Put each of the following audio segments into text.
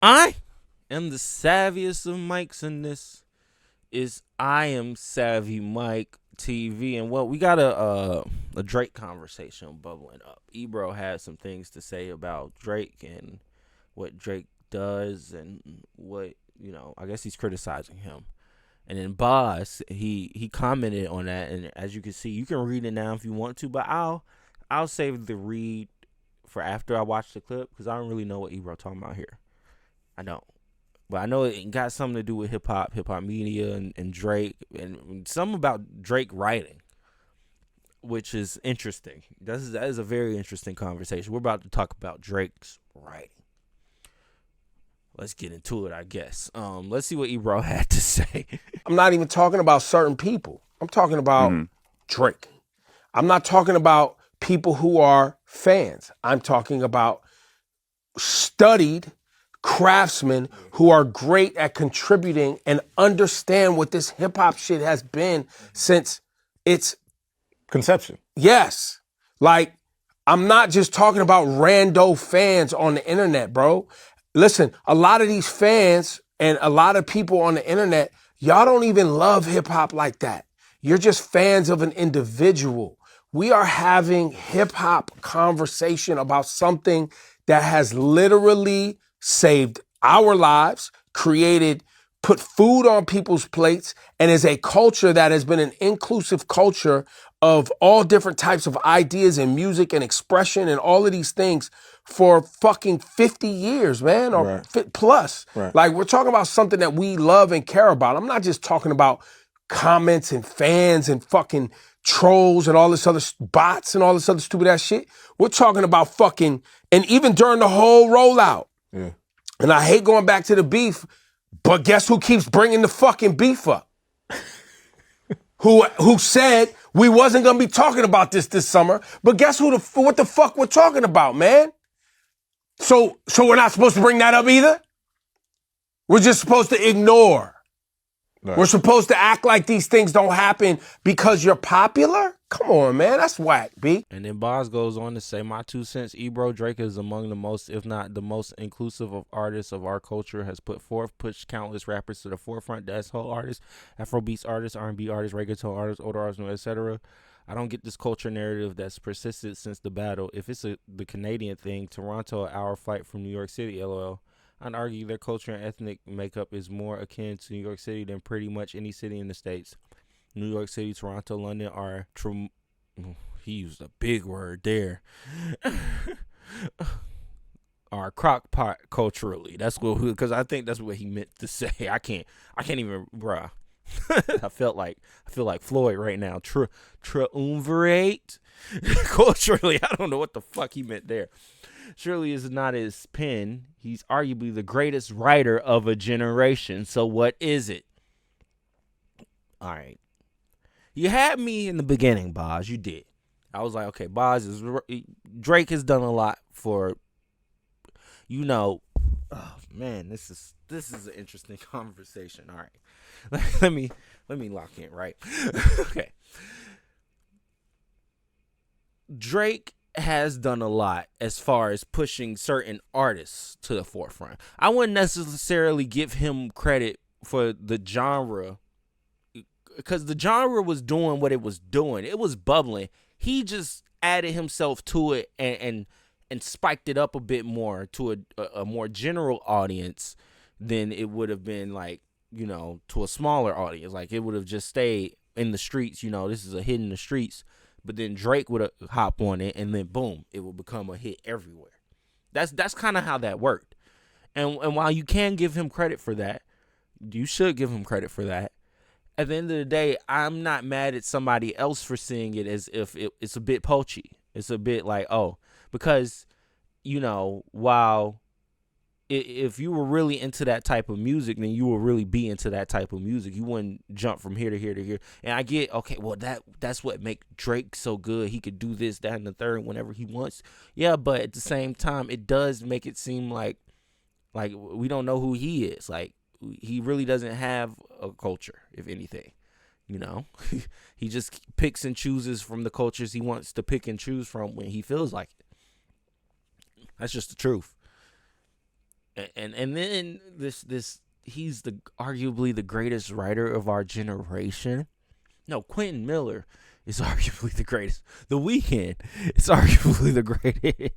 I am the savviest of mics, and this is I Am Savvy Mike TV. And well, we got a Drake conversation bubbling up. Ebro had some things to say about Drake and what Drake does and what, I guess he's criticizing him. And then BAS, he commented on that, and as you can see, you can read it now if you want to, but I'll save the read for after I watch the clip because I don't really know what Ebro talking about here. I don't. But I know it got something to do with hip hop media, and Drake, and something about Drake writing, which is interesting. That is a very interesting conversation. We're about to talk about Drake's writing. Let's get into it, I guess. Let's see what Ebro had to say. I'm not even talking about certain people. I'm talking about Drake. I'm not talking about people who are fans. I'm talking about studied craftsmen who are great at contributing and understand what this hip hop shit has been since its conception. Yes. Like, I'm not just talking about rando fans on the internet, bro. Listen, a lot of these fans and a lot of people on the internet, y'all don't even love hip hop like that. You're just fans of an individual. We are having hip hop conversation about something that has literally saved our lives, put food on people's plates, and is a culture that has been an inclusive culture of all different types of ideas and music and expression and all of these things for fucking 50 years, man, or plus. Right. Like, we're talking about something that we love and care about. I'm not just talking about comments and fans and fucking trolls and all this other bots and all this other stupid ass shit. We're talking about fucking, and even during the whole rollout. Yeah. And I hate going back to the beef, but guess who keeps bringing the fucking beef up? Who said we wasn't gonna be talking about this summer, but guess what the fuck we're talking about, man? So we're not supposed to bring that up either? We're just supposed to ignore. Right. We're supposed to act like these things don't happen because you're popular? Come on, man. That's whack, B. And then Boz goes on to say, my 2 cents, Ebro, Drake is among the most, if not the most inclusive of artists of our culture, has pushed countless rappers to the forefront, dancehall artists, Afrobeats artists, R&B artists, reggaeton artists, older artists, etc. I don't get this culture narrative that's persisted since the battle. If it's the Canadian thing, Toronto, an hour flight from New York City, LOL. I'd argue their culture and ethnic makeup is more akin to New York City than pretty much any city in the States. New York City, Toronto, London are he used a big word there. Are crock pot culturally. That's what, because I think that's what he meant to say. I can't even, bruh. I feel like Floyd right now. Triumvirate culturally. I don't know what the fuck he meant there. Surely is not his pen. He's arguably the greatest writer of a generation. So what is it? All right. You had me in the beginning, Boz. You did. I was like, okay, Drake has done a lot for, oh man, this is an interesting conversation. All right. Let me lock in, right? Okay. Drake has done a lot as far as pushing certain artists to the forefront. I wouldn't necessarily give him credit for the genre, because the genre was doing what it was doing. It was bubbling. He just added himself to it and spiked it up a bit more to a more general audience than it would have been, like, to a smaller audience. Like, it would have just stayed in the streets. This is a hit in the streets. But then Drake would hop on it, and then boom, it would become a hit everywhere. That's kind of how that worked. And while you can give him credit for that, you should give him credit for that. At the end of the day, I'm not mad at somebody else for seeing it as if it's a bit poachy. It's a bit like, because, while if you were really into that type of music, then you will really be into that type of music. You wouldn't jump from here to here to here. And I get, okay, well, that's what makes Drake so good. He could do this, that, and the third whenever he wants. Yeah, but at the same time, it does make it seem like we don't know who he is. Like, he really doesn't have a culture, if anything. He just picks and chooses from the cultures he wants to pick and choose from when he feels like it. That's just the truth. And then this he's arguably the greatest writer of our generation. No, Quentin Miller is arguably the greatest. The Weeknd is arguably the greatest.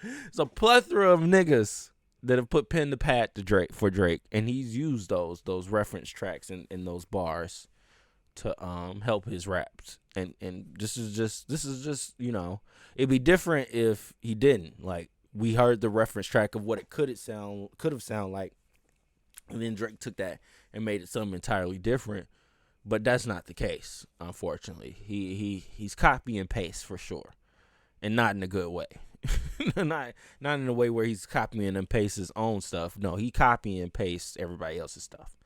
It's a plethora of niggas that have put pen to pad to Drake, and he's used those reference tracks and those bars to help his raps. And this is just it'd be different if he didn't. Like, we heard the reference track of what it could have sound like, and then Drake took that and made it something entirely different. But that's not the case, unfortunately. He's copy and paste for sure, and not in a good way. not in a way where he's copying and pastes his own stuff. No, he copy and pastes everybody else's stuff.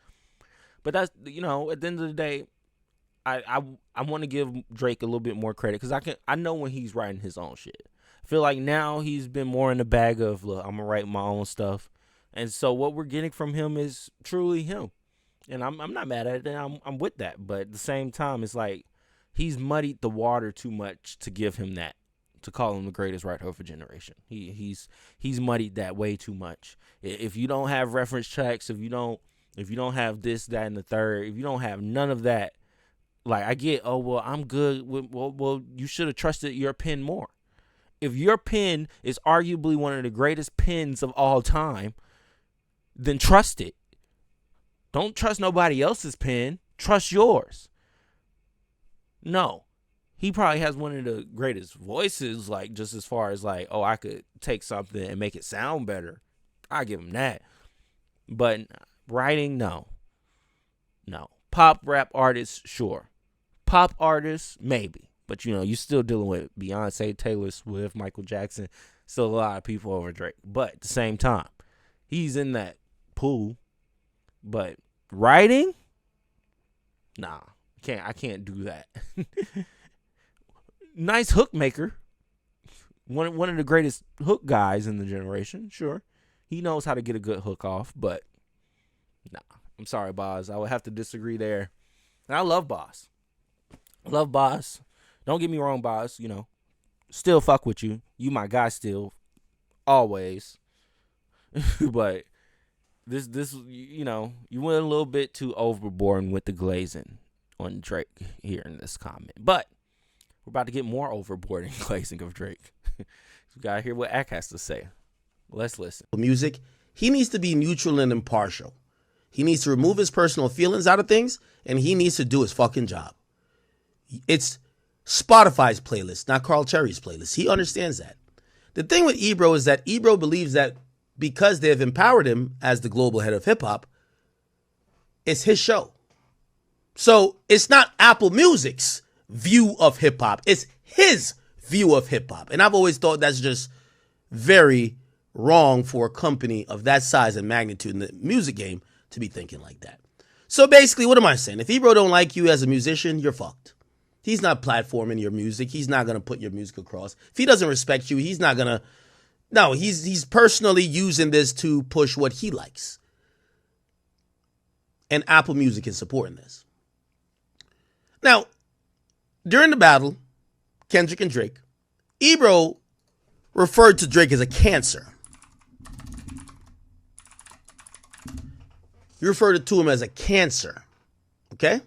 But that's, at the end of the day, I want to give Drake a little bit more credit, because I know when he's writing his own shit. I feel like now he's been more in the bag of, look, I'm gonna write my own stuff, and so what we're getting from him is truly him, and I'm not mad at it. I'm with that, but at the same time, it's like he's muddied the water too much to give him that, to call him the greatest writer of a generation. He's muddied that way too much. If you don't have reference tracks, if you don't have this, that, and the third, if you don't have none of that, like, I get, oh, well, I'm good with, well, you should have trusted your pen more. If your pen is arguably one of the greatest pens of all time, then trust it. Don't trust nobody else's pen. Trust yours. No. He probably has one of the greatest voices, like, just as far as, like, oh, I could take something and make it sound better. I give him that. But writing, no. Pop rap artists, sure. Pop artists, maybe. But, you're still dealing with Beyonce, Taylor Swift, Michael Jackson. Still a lot of people over Drake. But at the same time, he's in that pool. But writing? Nah. I can't do that. Nice hook maker. One of the greatest hook guys in the generation, sure. He knows how to get a good hook off, but nah. I'm sorry, BAS. I would have to disagree there. And I love BAS. Don't get me wrong, BAS. Still fuck with you. You my guy still. Always. But this you went a little bit too overboard with the glazing on Drake here in this comment. But we're about to get more overboard in glazing of Drake. We gotta hear what Ak has to say. Let's listen. Music, he needs to be neutral and impartial. He needs to remove his personal feelings out of things, and he needs to do his fucking job. It's Spotify's playlist, not Carl Cherry's playlist. He understands that. The thing with Ebro is that Ebro believes that because they have empowered him as the global head of hip-hop, it's his show. So it's not Apple Music's view of hip-hop. It's his view of hip-hop. And I've always thought that's just very wrong for a company of that size and magnitude in the music game to be thinking like that. So basically, what am I saying? If Ebro don't like you as a musician, you're fucked. He's not platforming your music. He's not going to put your music across. If he doesn't respect you, he's not going to. No, he's personally using this to push what he likes. And Apple Music is supporting this. Now, during the battle, Kendrick and Drake, Ebro referred to Drake as a cancer. You referred to him as a cancer. Okay?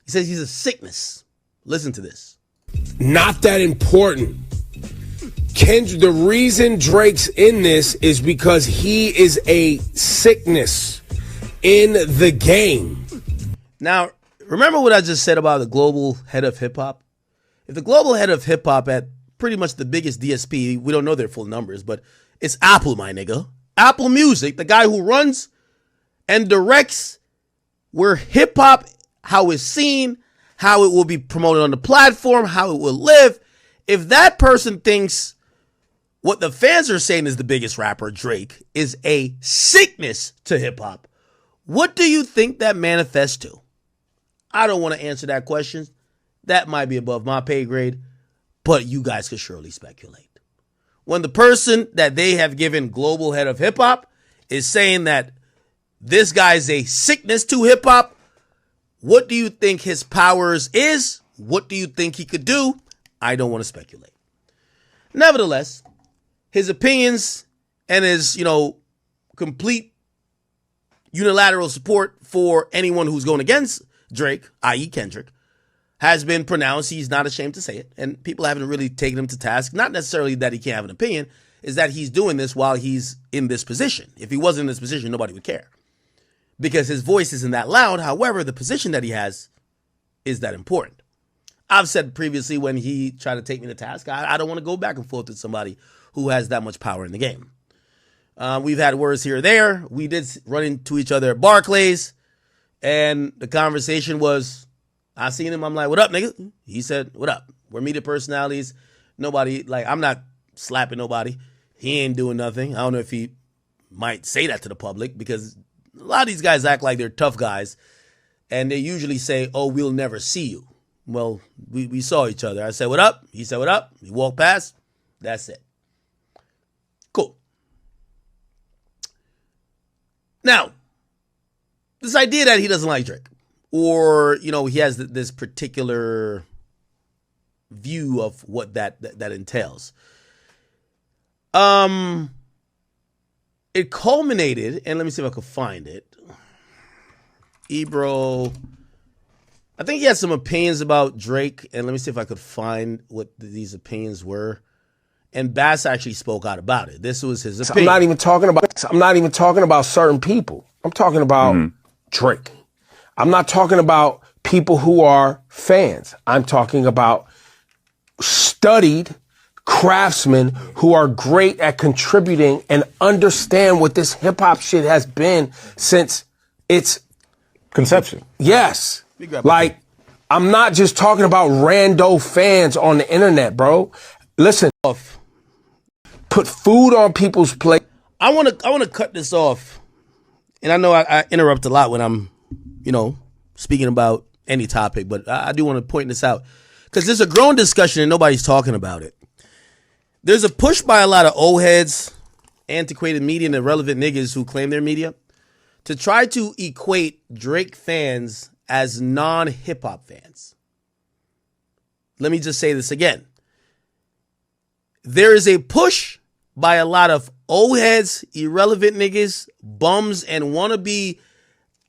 He says he's a sickness. Listen to this. Not that important. The reason Drake's in this is because he is a sickness in the game. Now, remember what I just said about the global head of hip-hop? If the global head of hip-hop at pretty much the biggest DSP, we don't know their full numbers, but it's Apple, my nigga. Apple Music, the guy who runs and directs where hip-hop, how it's seen, how it will be promoted on the platform, how it will live. If that person thinks what the fans are saying is the biggest rapper, Drake, is a sickness to hip-hop, what do you think that manifests to? I don't want to answer that question. That might be above my pay grade, but you guys could surely speculate. When the person that they have given global head of hip-hop is saying that this guy is a sickness to hip-hop, what do you think his powers is? What do you think he could do? I don't want to speculate. Nevertheless, his opinions and his, complete unilateral support for anyone who's going against Drake, i.e. Kendrick, has been pronounced. He's not ashamed to say it. And people haven't really taken him to task. Not necessarily that he can't have an opinion, is that he's doing this while he's in this position. If he wasn't in this position, nobody would care. Because his voice isn't that loud. However, the position that he has is that important. I've said previously when he tried to take me to task, I don't want to go back and forth with somebody who has that much power in the game. We've had words here or there. We did run into each other at Barclays, and the conversation was, I seen him, I'm like, what up, nigga? He said, what up? We're media personalities. Nobody, I'm not slapping nobody. He ain't doing nothing. I don't know if he might say that to the public, because a lot of these guys act like they're tough guys, and they usually say, oh, we'll never see you. Well, we saw each other. I said, what up? He said, what up? He walked past. That's it. Cool. Now, this idea that he doesn't like Drake, or, he has this particular view of what that entails. It culminated, and let me see if I could find it. Ebro, I think he had some opinions about Drake, and let me see if I could find what these opinions were. And BAS actually spoke out about it. This was his opinion. I'm not even talking about certain people. I'm talking about Drake. I'm not talking about people who are fans. I'm talking about studied craftsmen who are great at contributing and understand what this hip hop shit has been since its conception. Yes. I'm not just talking about rando fans on the internet, bro. Listen, put food on people's plate. I want to cut this off. And I know I interrupt a lot when I'm, speaking about any topic, but I do want to point this out because there's a growing discussion and nobody's talking about it. There's a push by a lot of old heads, antiquated media, and irrelevant niggas who claim they're media to try to equate Drake fans as non-hip-hop fans. Let me just say this again. There is a push by a lot of old heads, irrelevant niggas, bums, and wannabe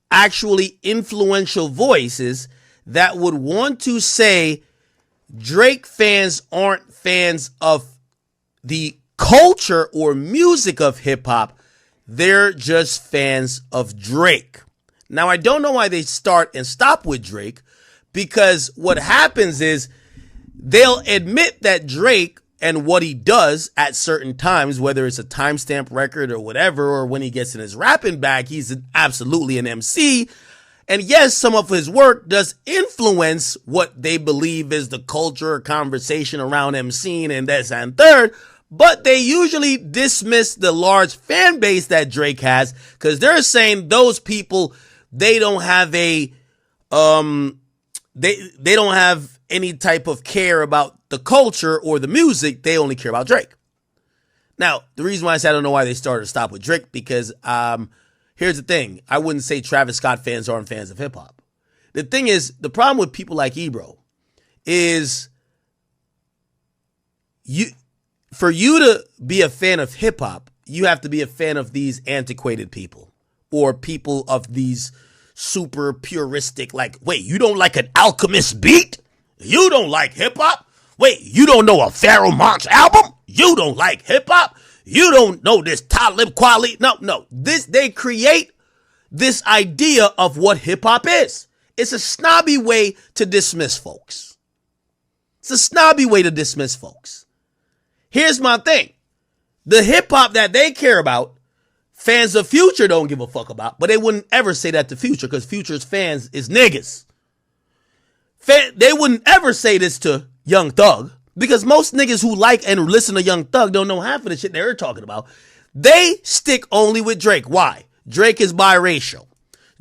actually influential voices that would want to say Drake fans aren't fans of the culture or music of hip hop. They're just fans of Drake. Now, I don't know why they start and stop with Drake, because what happens is they'll admit that Drake and what he does at certain times, whether it's a timestamp record or whatever, or when he gets in his rapping bag, he's absolutely an MC. And yes, some of his work does influence what they believe is the culture or conversation around MCing and this and third, but they usually dismiss the large fan base that Drake has, because they're saying those people, they don't have they don't have any type of care about the culture or the music. They only care about Drake. Now, the reason why I say I don't know why they started to stop with Drake, because here's the thing. I wouldn't say Travis Scott fans aren't fans of hip hop. The thing is, the problem with people like Ebro is for you to be a fan of hip hop, you have to be a fan of these antiquated people or people of these super puristic, wait, you don't like an Alchemist beat? You don't like hip hop? Wait, you don't know a Pharoah Monch album? You don't like hip hop? You don't know this Talib Kweli? No. They create this idea of what hip hop is. It's a snobby way to dismiss folks. Here's my thing. The hip hop that they care about, fans of Future don't give a fuck about, but they wouldn't ever say that to Future, because Future's fans is niggas. They wouldn't ever say this to Young Thug, because most niggas who like and listen to Young Thug don't know half of the shit they're talking about. They stick only with Drake. Why? Drake is biracial.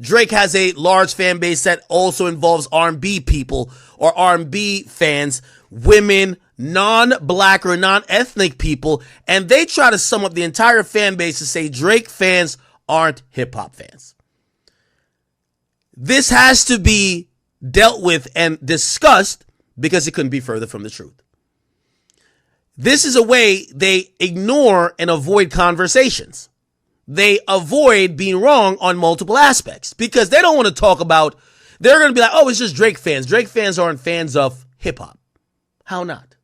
Drake has a large fan base that also involves R&B people or R&B fans, women, non-black or non-ethnic people, and they try to sum up the entire fan base to say Drake fans aren't hip-hop fans. This has to be dealt with and discussed, because it couldn't be further from the truth. This is a way they ignore and avoid conversations. They avoid being wrong on multiple aspects because they don't want to talk about, they're going to be like, oh, it's just Drake fans. Drake fans aren't fans of hip hop. How not?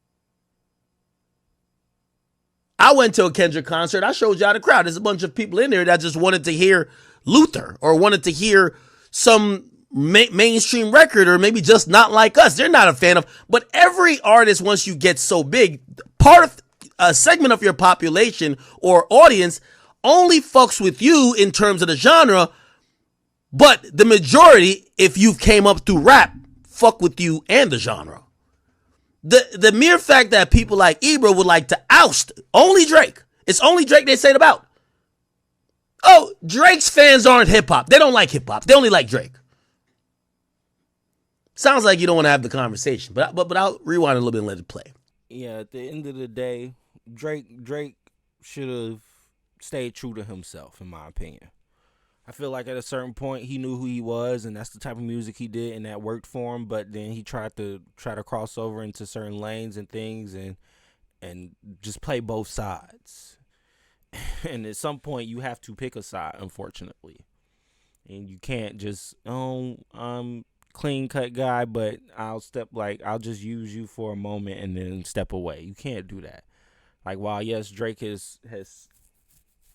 I went to a Kendrick concert. I showed y'all the crowd. There's a bunch of people in there that just wanted to hear Luther or wanted to hear some mainstream record or maybe just not like us. They're not a fan of, but every artist, once you get so big, part of a segment of your population or audience only fucks with you in terms of the genre, but the majority, if you came up through rap, fuck with you and the genre. The mere fact that people like Ebro would like to oust only Drake. It's only Drake they say it about. Oh, Drake's fans aren't hip hop. They don't like hip hop. They only like Drake. Sounds like you don't want to have the conversation, but I'll rewind a little bit and let it play. Yeah, at the end of the day, Drake should have stayed true to himself, in my opinion. I feel like at a certain point he knew who he was, and that's the type of music he did, and that worked for him. But then he tried to cross over into certain lanes and things, and just play both sides. And at some point, you have to pick a side, unfortunately, and you can't just I'm clean cut guy, but I'll just use you for a moment and then step away. You can't do that. Like, while yes, Drake has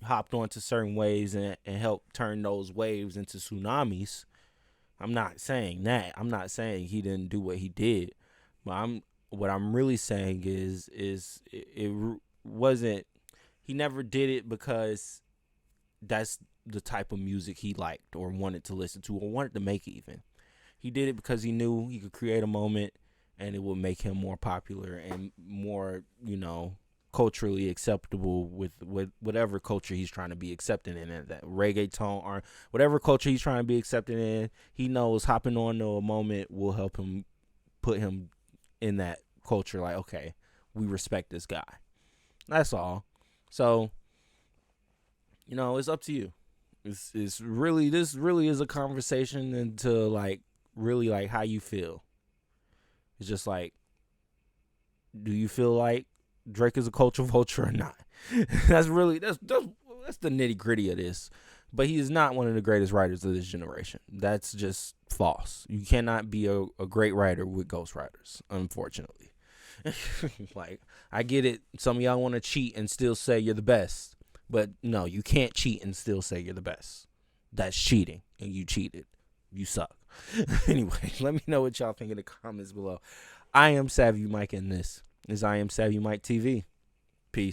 hopped onto certain waves and helped turn those waves into tsunamis. I'm not saying that. I'm not saying he didn't do what he did. But what I'm really saying is it wasn't, he never did it because that's the type of music he liked or wanted to listen to or wanted to make even. He did it because he knew he could create a moment and it would make him more popular and more, culturally acceptable with whatever culture he's trying to be accepted in, and that reggaeton or whatever culture he's trying to be accepted in. He knows hopping on to a moment will help him put him in that culture. Like, okay, we respect this guy. That's all. So, it's up to you. This really is a conversation into really how you feel. It's just like, do you feel like Drake is a culture vulture or not? that's the nitty gritty of this. But he is not one of the greatest writers of this generation. That's just false. You cannot be a great writer with ghostwriters, unfortunately. I get it. Some of y'all want to cheat and still say you're the best. But no, you can't cheat and still say you're the best. That's cheating, and you cheated. You suck. Anyway, let me know what y'all think in the comments below. I am Savvy Mike, and this is I Am Savvy Mike TV. Peace.